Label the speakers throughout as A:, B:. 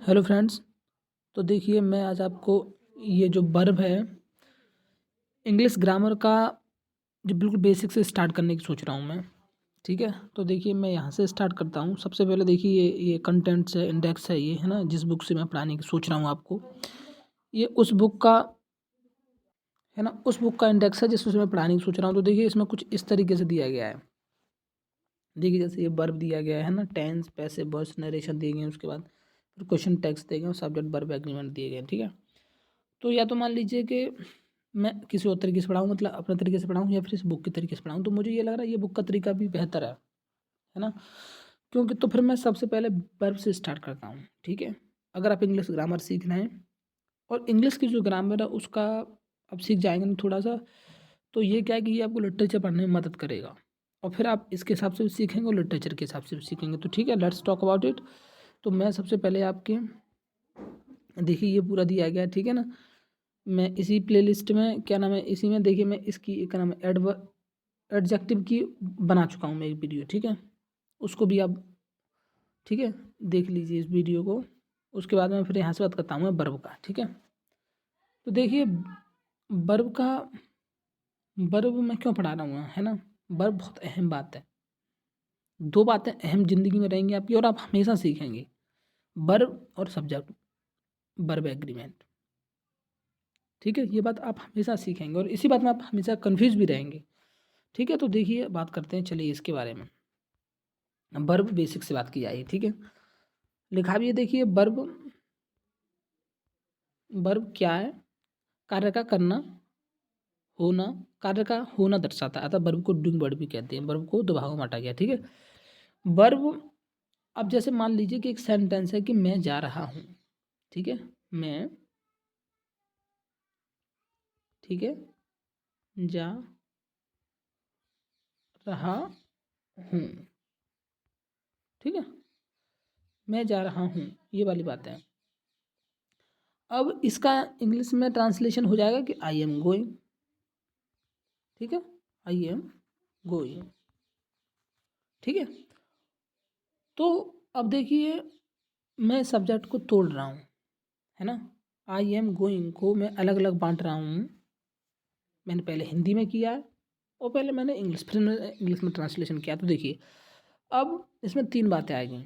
A: Hello friends. तो देखिए मैं आज आपको ये जो वर्ब है इंग्लिश ग्रामर का जो बिल्कुल बेसिक से स्टार्ट करने की सोच रहा हूँ मैं। ठीक है, तो देखिए मैं यहाँ से स्टार्ट करता हूँ। सबसे पहले देखिए ये कंटेंट्स है, इंडेक्स है, ये है ना जिस बुक से मैं पढ़ाने की सोच रहा हूँ आपको। ये उस बुक का है ना, उस बुक का इंडेक्स है जिससे मैं पढ़ाने की सोच रहा हूँ। तो देखिए इसमें कुछ इस तरीके से दिया गया है। देखिए जैसे ये वर्ब दिया गया है ना, टेंस, पैसिव वॉइस, नरेशन दिए गए हैं, उसके बाद फिर क्वेश्चन टेक्स्ट दिए गए और सब्जेक्ट वर्ब एग्रीमेंट दिए गए हैं। ठीक है, तो या तो मान लीजिए कि मैं किसी और तरीके से पढ़ाऊँ, मतलब अपने तरीके से पढ़ाऊँ, या फिर इस बुक के तरीके से पढ़ाऊँ। तो मुझे ये लग रहा है ये बुक का तरीका भी बेहतर है ना, क्योंकि तो फिर मैं सबसे पहले वर्ब से स्टार्ट करता हूँ। ठीक है, अगर आप इंग्लिश ग्रामर सीख रहे हैं और इंग्लिश की जो ग्रामर है उसका आप सीख जाएंगे ना थोड़ा सा, तो ये क्या है कि ये आपको लिटरेचर पढ़ने में मदद करेगा और फिर आप इसके हिसाब से भी सीखेंगे और लिटरेचर के हिसाब से भी सीखेंगे। तो ठीक है, लेट्स टॉक अबाउट इट। तो मैं सबसे पहले आपके देखिए ये पूरा दिया गया है। ठीक है ना, मैं इसी प्लेलिस्ट में क्या नाम है, इसी में देखिए मैं इसकी क्या नाम है एडजेक्टिव की बना चुका हूँ मैं एक वीडियो। ठीक है, उसको भी आप ठीक है देख लीजिए इस वीडियो को। उसके बाद में फिर यहाँ से बात करता हूँ मैं वर्ब का। ठीक है, तो देखिए वर्ब का, वर्ब मैं क्यों पढ़ा रहा हूँ है ना, वर्ब बहुत अहम बात है। दो बातें अहम जिंदगी में रहेंगी आपकी और आप हमेशा सीखेंगे, वर्ब और सब्जेक्ट, वर्ब एग्रीमेंट। ठीक है, ये बात आप हमेशा सीखेंगे और इसी बात में आप हमेशा कंफ्यूज भी रहेंगे। ठीक है, तो देखिए बात करते हैं, चलिए इसके बारे में। वर्ब बेसिक से बात की जाएगी। ठीक है, लिखा भी है देखिए वर्ब, वर्ब क्या है, कार्य का करना, होना, कार्य का होना दर्शाता है, अतः वर्ब को डूइंग वर्ब भी कहते हैं। वर्ब को दो भागों में बांटा गया। ठीक है, वर्ब, अब जैसे मान लीजिए कि एक सेंटेंस है कि मैं जा रहा हूँ। ठीक है, मैं, ठीक है, जा रहा हूँ। ठीक है, मैं जा रहा हूँ, ये वाली बात है। अब इसका इंग्लिश में ट्रांसलेशन हो जाएगा कि आई एम गोइंग। ठीक है, आई एम गोइंग। ठीक है, तो अब देखिए मैं सब्जेक्ट को तोड़ रहा हूँ है ना, आई एम गोइंग को मैं अलग अलग बांट रहा हूँ। मैंने पहले हिंदी में किया है और पहले मैंने इंग्लिश, फिर मैंने इंग्लिश में ट्रांसलेशन किया। तो देखिए अब इसमें तीन बातें आ गई,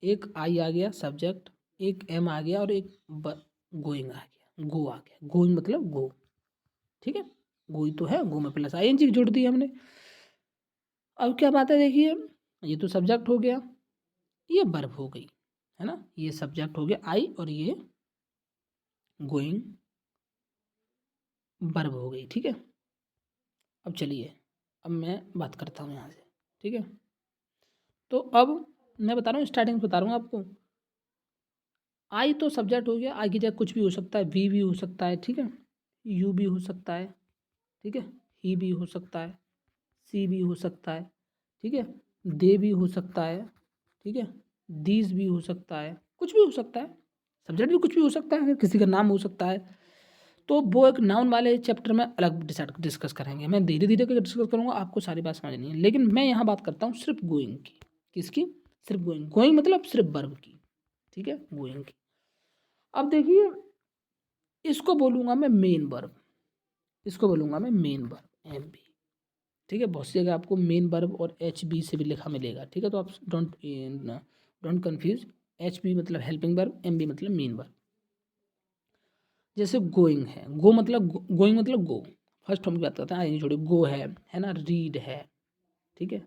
A: एक आई आ गया सब्जेक्ट, एक एम आ गया और एक गोइंग आ गया, गो आ गया। गोइंग मतलब गो। ठीक है, गोई तो है, गो में प्लस आई एन जी जोड़ दी हमने। अब क्या बात है देखिए, ये तो सब्जेक्ट हो गया, ये वर्ब हो गई है ना, ये सब्जेक्ट हो गया आई और ये गोइंग वर्ब हो गई। ठीक है, अब चलिए अब मैं बात करता हूँ यहाँ से। ठीक है, तो अब मैं बता रहा हूँ, स्टार्टिंग बता रहा हूँ आपको। आई तो सब्जेक्ट हो गया, आई की जगह कुछ भी हो सकता है, वी भी हो सकता है। ठीक है, यू भी हो सकता है। ठीक है, ही भी हो सकता है, सी भी हो सकता है। ठीक है, दे भी हो सकता है। ठीक है, दीज भी हो सकता है, कुछ भी हो सकता है। सब्जेक्ट भी कुछ भी हो सकता है, अगर किसी का नाम हो सकता है। तो वो एक नाउन वाले चैप्टर में अलग डिस्कस करेंगे, मैं धीरे धीरे करके डिस्कस करूँगा, आपको सारी बात समझनी है। लेकिन मैं यहाँ बात करता हूँ सिर्फ गोइंग की। किसकी? सिर्फ गोइंग। गोइंग मतलब सिर्फ वर्ब की। ठीक है, गोइंग की। अब देखिए इसको बोलूँगा मैं मेन वर्ब, इसको बोलूँगा मैं मेन वर्ब, एम बी। ठीक है, बहुत सी जगह आपको मेन वर्ब और एच बी से भी लिखा मिलेगा। ठीक है, तो आप डोंट कंफ्यूज। एच बी मतलब हेल्पिंग वर्ब, एम बी मतलब मेन वर्ब। जैसे गोइंग है, गो मतलब गोइंग मतलब गो, फर्स्ट हम बात करते हैं, आई छोड़े, गो है ना, रीड है। ठीक है,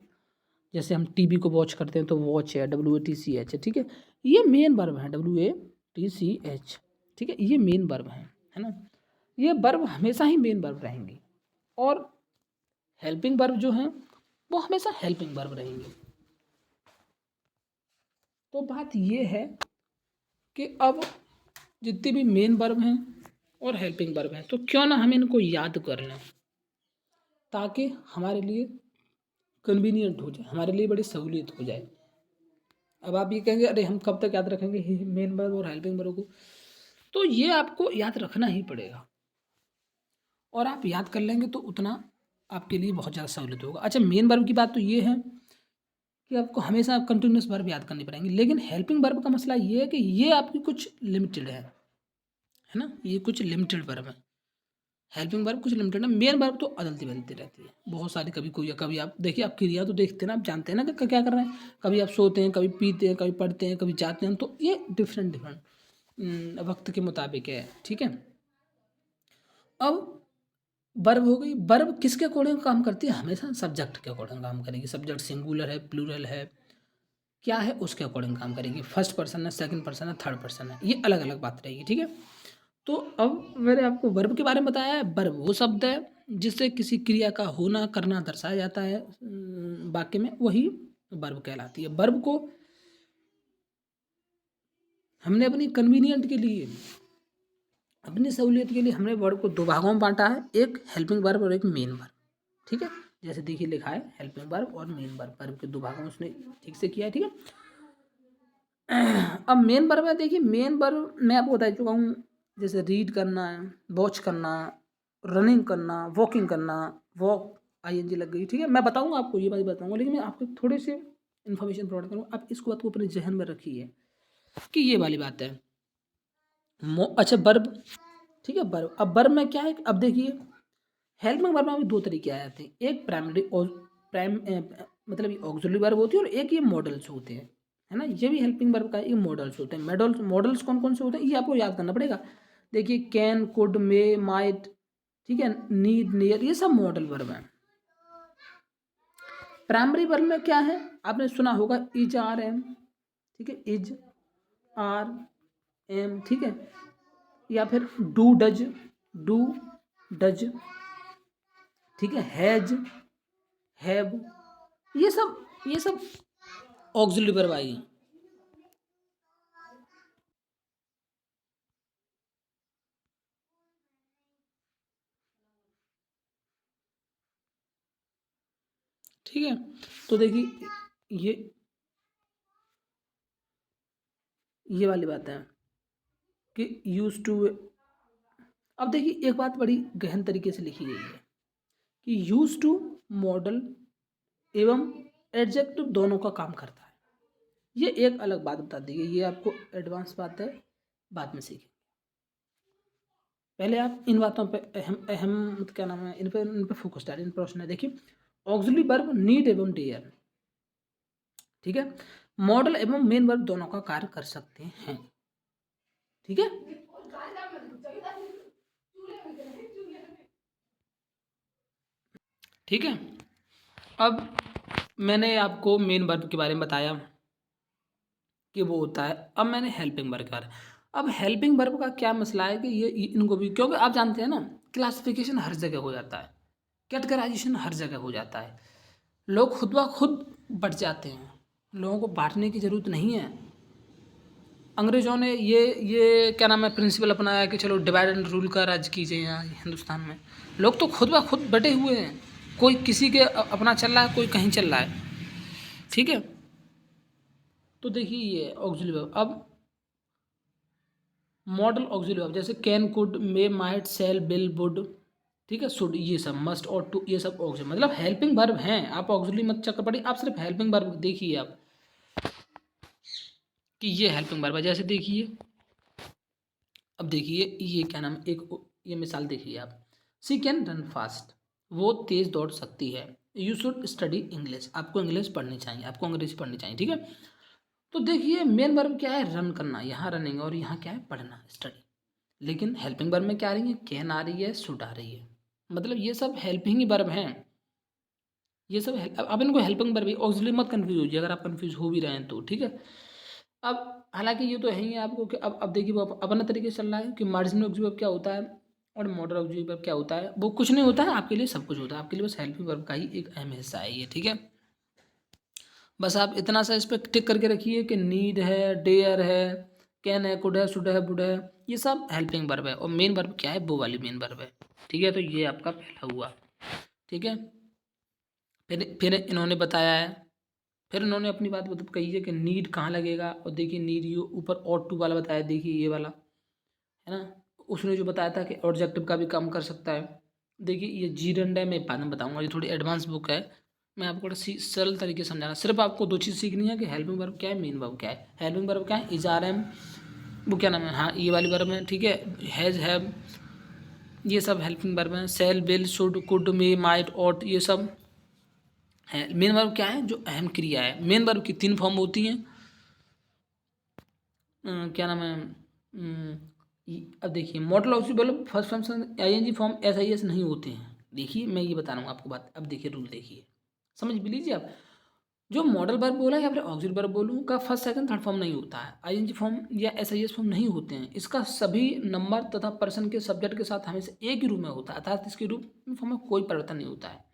A: जैसे हम टीवी को वॉच करते हैं तो वॉच है, WATCH है। ठीक है, ये मेन वर्ब है, WATCH। ठीक है, ये मेन वर्ब है ना, ये वर्ब हमेशा ही मेन वर्ब रहेंगी और हेल्पिंग वर्ब जो हैं वो हमेशा हेल्पिंग वर्ब रहेंगी। तो बात ये है कि अब जितनी भी मेन वर्ब हैं और हेल्पिंग वर्ब हैं, तो क्यों ना हम इनको याद कर लें, ताकि हमारे लिए कन्वीनियंट हो जाए, हमारे लिए बड़ी सहूलियत हो जाए। अब आप ये कहेंगे अरे हम कब तक याद रखेंगे मेन वर्ब और हेल्पिंग वर्ब को, तो ये आपको याद रखना ही पड़ेगा और आप याद कर लेंगे तो उतना आपके लिए बहुत ज़्यादा सहूलियत होगा। अच्छा, मेन वर्ब की बात तो ये है कि आपको हमेशा कंटिन्यूस वर्ब याद करनी पड़ेंगी। लेकिन हेल्पिंग वर्ब का मसला ये है कि ये आपकी कुछ लिमिटेड है ना, ये कुछ लिमिटेड वर्ब है। हेल्पिंग वर्ब कुछ लिमिटेड है, मेन वर्ब तो बदलती बदलती रहती है बहुत सारी। कभी कोई, कभी आप देखिए, आप क्रिया तो देखते हैं ना, आप जानते हैं ना कि क्या कर रहे हैं। कभी आप सोते हैं, कभी पीते हैं, कभी पढ़ते हैं, कभी जाते हैं, तो ये डिफरेंट डिफरेंट वक्त के मुताबिक है, ठीक है। अब वर्ब हो गई, वर्ब किसके अकॉर्डिंग काम करती है? हमेशा सब्जेक्ट के अकॉर्डिंग काम करेगी। सब्जेक्ट सिंगुलर है, प्लूरल है, क्या है, उसके अकॉर्डिंग काम करेगी। फर्स्ट पर्सन है, सेकंड पर्सन है, थर्ड पर्सन है, ये अलग अलग बात रहेगी, ठीक है। तो अब मैंने आपको वर्ब के बारे में बताया है। वर्ब वो शब्द है जिससे किसी क्रिया का होना करना दर्शाया जाता है वाक्य में, वही वर्ब कहलाती है। वर्ब को हमने अपनी कन्वीनियंट के लिए, अपनी सहूलियत के लिए हमने वर्ब को दो भागों में बांटा है, एक हेल्पिंग वर्ब और एक मेन वर्ब, ठीक है। जैसे देखिए लिखा है हेल्पिंग वर्ब और मेन वर्ब, वर्ब के दो भागों में उसने ठीक से किया है, ठीक है। अब मेन वर्ब है, देखिए मेन वर्ब मैं आपको बता चुका हूँ, जैसे रीड करना, वॉच करना, रनिंग करना, वॉकिंग करना, वॉक आईएनजी लग गई, ठीक है। मैं बताऊँगा आपको, ये बात बताऊँगा, लेकिन मैं आपको थोड़े से इन्फॉर्मेशन प्रोवाइड करूँगा। आप इसको बात को अपने जहन में रखिए कि ये वाली बात है। अच्छा वर्ब, ठीक है। वर्ब, अब वर्ब में क्या है, अब देखिए हेल्पिंग वर्ब में भी दो तरीके आ जाते हैं। एक प्राइमरी और मतलब ये ऑक्सिलरी वर्ब होती है, और एक ये मॉडल्स होते हैं, है ना। ये भी हेल्पिंग वर्ब का ये मॉडल्स होते हैं। मॉडल्स कौन कौन से होते हैं ये आपको याद करना पड़ेगा। देखिए कैन, कुड, मे, माइट, ठीक है, नीड, नियर, ये सब मॉडल वर्ब हैं। प्राइमरी वर्ब में क्या है, आपने सुना होगा इज, आर, एम, ठीक है, इज, आर, एम, ठीक है, या फिर डू, डज, ठीक है, हैज, हैव, ये सब ऑक्सिलरी वर्ब आई, ठीक है। तो देखिए ये वाली बात है कि यूज टू। अब देखिए एक बात बड़ी गहन तरीके से लिखी गई है कि यूज टू मॉडल एवं एडजेक्टिव दोनों का काम करता है। ये एक अलग बात बता दी गई, ये आपको एडवांस बात है, बाद में सीखें। पहले आप इन बातों पे अहम क्या नाम है, इन पे फोकस डालें, इन प्रश्न है। देखिए ऑक्सिलरी वर्ब नीड एवं डेयर, ठीक है, मॉडल एवं मेन वर्ब दोनों का कार्य कर सकते हैं, ठीक है। ठीक है, अब मैंने आपको मेन वर्ब के बारे में बताया कि वो होता है। अब मैंने हेल्पिंग वर्ब के बारे में, अब हेल्पिंग वर्ब का क्या मसला है कि ये इनको भी, क्योंकि आप जानते हैं ना क्लासिफिकेशन हर जगह हो जाता है, कैटेगराइजेशन हर जगह हो जाता है, लोग खुद ब खुद बढ़ जाते हैं, लोगों को बांटने की ज़रूरत नहीं है। अंग्रेज़ों ने ये क्या नाम है प्रिंसिपल अपनाया कि चलो डिवाइड एंड रूल का राज कीजिए यहाँ हिंदुस्तान में। लोग तो खुद ब खुद बटे हुए हैं, कोई किसी के अपना चल रहा है, कोई कहीं चल रहा है, ठीक है। तो देखिए ये ऑक्सिलरी वर्ब, अब मॉडल ऑक्सिलरी वर्ब जैसे can, could, may, might, shall, will, would, ठीक है, शुड, ये सब मस्ट और टू, ये सब ऑक्सिलरी मतलब हेल्पिंग वर्ब हैं। आप ऑक्सिलरी मत चक्कर पड़िए, आप सिर्फ हेल्पिंग वर्ब देखिए आप कि ये हेल्पिंग वर्ब है। जैसे देखिए, अब देखिए ये क्या नाम, एक ये मिसाल देखिए आप, सी कैन रन फास्ट, वो तेज़ दौड़ सकती है। यू शुड स्टडी इंग्लिश, आपको इंग्लिश पढ़नी चाहिए, आपको अंग्रेजी पढ़नी चाहिए, ठीक है। तो देखिए मेन वर्ब क्या है, रन करना, यहाँ रनिंग, और यहाँ क्या है, पढ़ना, स्टडी। लेकिन हेल्पिंग वर्ब में क्या आ रही है, कैन आ रही है, शुड आ रही है, मतलब ये सब हेल्पिंग ही वर्ब हैं। ये सब अब इनको हेल्पिंग वर्ब, ऑक्सिलरी मत कंफ्यूज होइए अगर आप कंफ्यूज हो भी रहे हैं तो, ठीक है। अब हालांकि ये तो है ही आपको कि अब देखिए वो अपना तरीके से चल रहा है कि मार्जिनल ऑक्सिलरी वर्ब क्या होता है और मॉडल ऑक्सिलरी वर्ब क्या होता है। वो कुछ नहीं होता है आपके लिए, सब कुछ होता है आपके लिए, बस हेल्पिंग वर्ब का ही एक अहम हिस्सा है ये, ठीक है। बस आप इतना सा इस पर टिक करके रखिए कि नीड है, डेयर है, कैन है, कुड है, शुड है, वुड है, ये सब हेल्पिंग वर्ब है। और मेन वर्ब क्या है, वो वाली मेन वर्ब है, ठीक है। तो ये आपका पहला हुआ, ठीक है। फिर इन्होंने बताया है, फिर इन्होंने अपनी बात कही है कि नीड कहाँ लगेगा, और देखिए नीड ये ऊपर और टू वाला बताया, देखिए ये वाला है ना। उसने जो बताया था कि ऑब्जेक्टिव का भी काम कर सकता है। देखिए ये जीरेंड है, मैं बाद में बताऊंगा, ये थोड़ी एडवांस बुक है, मैं आपको थोड़ा सरल तरीके से समझाना, सिर्फ आपको दो चीज़ सीखनी है कि हेल्पिंग वर्ब क्या है, मेन वर्ब क्या है। हेल्पिंग वर्ब क्या है, इज आर एम, वो क्या नाम है, हाँ ये वाली वर्ब है, ठीक है, हैज़ हैव, ये सब हेल्पिंग वर्ब हैं। Shall, will, should, could, may, might, ought, ये सब है। मेन वर्ब क्या है, जो अहम क्रिया है। मेन वर्ब की 3 फॉर्म होती हैं। क्या नाम है, अब देखिए मॉडल ऑक्सीबल first form ING form SIS नहीं होते हैं। देखिए मैं ये बता रहा हूँ आपको बात, अब देखिए रूल देखिए, समझ भी लीजिए आप। जो मॉडल वर्ब बोला या फिर ऑक्सिलरी वर्ब बोलूँ का फर्स्ट सेकंड थर्ड फॉर्म नहीं होता है, आईएनजी फॉर्म या एसआईएस फॉर्म नहीं होते हैं। इसका सभी नंबर तथा पर्सन के सब्जेक्ट के साथ हमेशा एक ही रूप में होता है, अर्थात इसके रूप फॉर्म में कोई परिवर्तन नहीं होता है,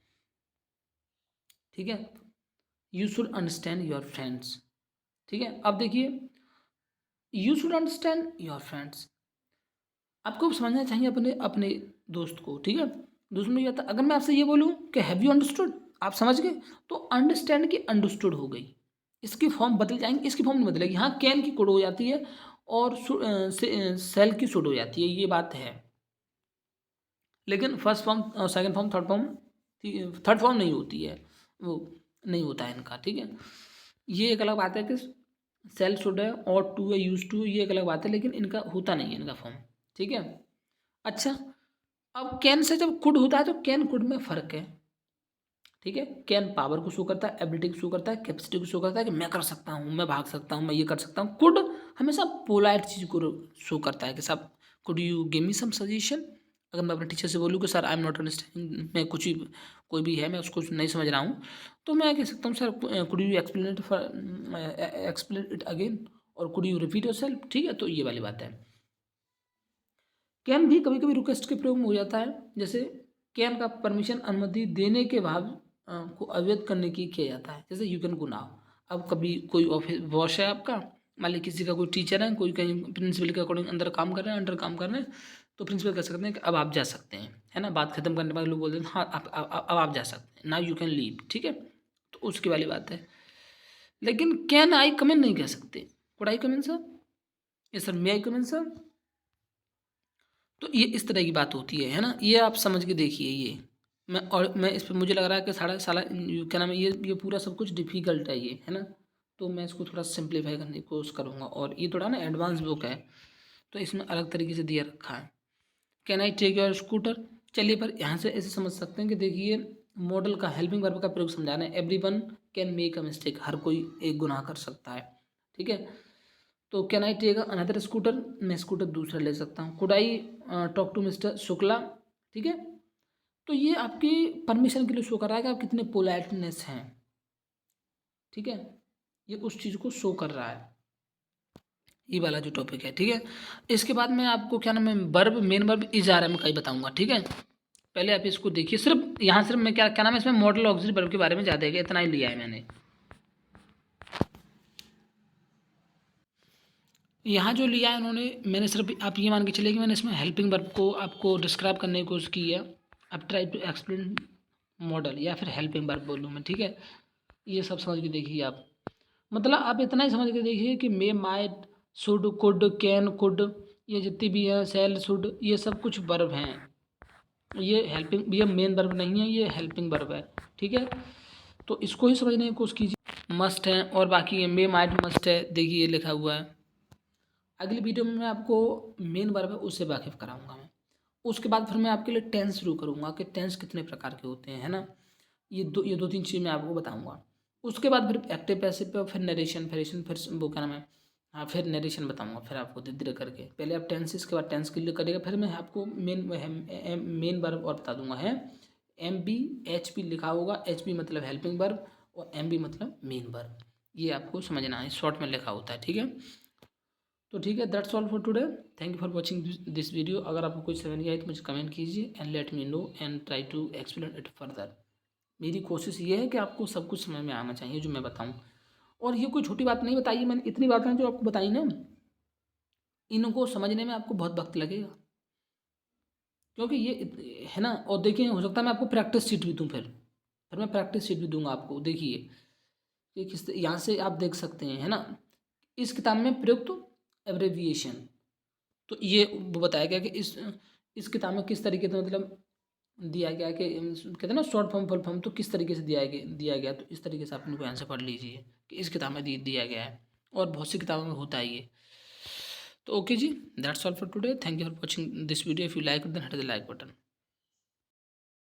A: ठीक है। You should understand your friends, ठीक है। अब देखिए you should understand your friends, आपको समझना चाहिए अपने अपने दोस्त को, ठीक है। दोस्त में ये आता, अगर मैं आपसे ये बोलूँ कि हैव यू अंडरस्टूड, आप समझ गए, तो अंडरस्टैंड की अंडरस्टूड हो गई, इसकी फॉर्म बदल जाएंगे, इसकी फॉर्म नहीं बदलेगी। हाँ कैन की कुड हो जाती है और सेल की शुड हो जाती है, ये बात है। लेकिन first form, second form, third form नहीं होती है, वो नहीं होता है इनका, ठीक है। ये एक अलग बात है कि सेल शुड है और टू है, यूज टू, ये एक अलग बात है, लेकिन इनका होता नहीं है इनका फॉर्म, ठीक है। अच्छा, अब कैन से जब कुड होता है तो कैन कुड में फ़र्क है, ठीक है। कैन पावर को शो करता है, एबिलिटी को शो करता है, कैपेसिटी को शो करता है कि मैं कर सकता हूँ, मैं भाग सकता हूँ, मैं ये कर सकता हूँ। कुड हमेशा पोलाइट चीज़ को शो करता है कि साहब could you give me some suggestion. अगर मैं अपने टीचर से बोलूँ कि sir I am not understanding, मैं कुछ ही कोई भी है मैं उसको नहीं समझ रहा हूँ, तो मैं कह सकता हूँ sir could you explain it again, और could you repeat yourself, ठीक है। तो ये वाली बात है। कैन भी कभी कभी रिक्वेस्ट के प्रयोग में हो जाता है, जैसे कैन का परमिशन अनुमति देने के बाद को अवैध करने की किया जाता है, जैसे यू कैन गो नाउ। अब कभी कोई ऑफिस बॉस है आपका, मान लीजिए किसी का कोई टीचर है, कोई कहीं प्रिंसिपल के अकॉर्डिंग अंदर काम कर रहे हैं, अंडर काम कर रहे हैं, तो प्रिंसिपल कह सकते हैं कि अब आप जा सकते हैं, है ना। बात खत्म करने के बाद लोग बोलते हैं हाँ अब आप जा सकते हैं, नाउ यू कैन लीव, ठीक है। तो उसकी वाली बात है। लेकिन कैन आई कमेंट नहीं कह सकते, कुड आई कमेंट सर, ये सर मे आई कमेंट सर। तो ये इस तरह की बात होती है ना, ये आप समझ के देखिए। ये मैं इस पर मुझे लग रहा है कि सारा साला क्या नाम है, ये पूरा सब कुछ डिफ़िकल्ट है ये, है ना। तो मैं इसको थोड़ा सिंप्लीफाई करने की कोशिश करूँगा, और ये थोड़ा ना एडवांस बुक है, तो इसमें अलग तरीके से दिया रखा है। Can I take your scooter, चलिए पर यहाँ से ऐसे समझ सकते हैं कि देखिए मॉडल का हेल्पिंग वर्ब का प्रयोग समझा रहे हैं। Every one can make a mistake, हर कोई एक गुनाह कर सकता है, ठीक है। तो can I take another scooter, मैं स्कूटर दूसरा ले सकता हूँ। Could I talk to mister Shukla, ठीक है। तो ये आपकी परमिशन के लिए शो कर रहा है कि आप कितने पोलाइटनेस हैं, ठीक है। ये उस चीज़ को शो कर रहा है, ये वाला जो टॉपिक है, ठीक है। इसके बाद मैं आपको क्या नाम है verb, main verb is are am का ही बताऊंगा, ठीक है। पहले आप इसको देखिए, सिर्फ यहाँ सिर्फ मैं क्या क्या नाम है इसमें मॉडल ऑक्सिलरी वर्ब के बारे में ज़्यादा है, इतना ही लिया है मैंने। यहाँ जो लिया है उन्होंने, मैंने सिर्फ आप ये मान के चलिए कि मैंने इसमें हेल्पिंग वर्ब को आपको डिस्क्राइब करने की कोशिश की है। अब ट्राई टू एक्सप्लेन मॉडल या फिर हेल्पिंग वर्ब बोलूँ मैं, ठीक है। ये सब समझ के देखिए आप, मतलब आप इतना ही समझ के देखिए कि may, might, should, could, can, could, ये जितनी भी है, सेल, शुड, ये सब कुछ वर्ब हैं। ये हेल्पिंग, ये मेन वर्ब नहीं है, ये हेल्पिंग वर्ब है, ठीक है। तो इसको ही समझने की कोशिश कीजिए। मस्ट है, और बाकी ये मे, माइट, मस्ट है, देखिए ये लिखा हुआ है। अगली वीडियो में मैं आपको मेन वर्ब है उससे वाकिफ कराऊंगा मैं। उसके बाद फिर मैं आपके लिए टेंस शुरू करूँगा कि टेंस कितने प्रकार के होते हैं, है ना। ये दो तीन चीज़ मैं आपको बताऊँगा। उसके बाद फिर एक्टिव पैसिव पे, फिर नरेशन, फिर वो क्या नाम है, हाँ फिर नरेशन बताऊँगा फिर आपको धीरे धीरे करके। पहले आप टेंसेस के बाद टेंस क्लियर करिएगा, फिर मैं आपको मेन वर्ब और बता दूंगा है। MB HP लिखा होगा, HP मतलब हेल्पिंग वर्ब और MB मतलब मेन वर्ब, ये आपको समझना है, शॉर्ट में लिखा होता है, ठीक है। तो ठीक है, that's all for today. Thank you for watching this video. अगर आपको कुछ समझ नहीं आई तो मुझे कमेंट कीजिए and let me know and try to explain it further. मेरी कोशिश ये है कि आपको सब कुछ समझ में आना चाहिए जो मैं बताऊं, और ये कोई छोटी बात नहीं बताई है मैंने, इतनी बातें जो आपको बताई ना, इनको समझने में आपको बहुत वक्त लगेगा, क्योंकि ये है ना। और देखिए हो सकता है मैं आपको प्रैक्टिस शीट भी दूँ, फिर मैं प्रैक्टिस शीट भी दूंगा आपको। देखिए कि किस यहाँ से आप देख सकते हैं, है ना। इस किताब में प्रयुक्त एब्रेविएशन, तो ये वो बताया गया कि इस किताब में किस तरीके से मतलब दिया गया कि कहते हैं ना शॉर्ट फॉर्म फुल फॉर्म, तो किस तरीके से दिया गया, तो इस तरीके से आप इनको आंसर पढ़ लीजिए कि इस किताब में दिया गया है, और बहुत सी किताबों में होता है ये। तो ओके जी, that's all for today, thank you for watching this video, if you like then hit the like button.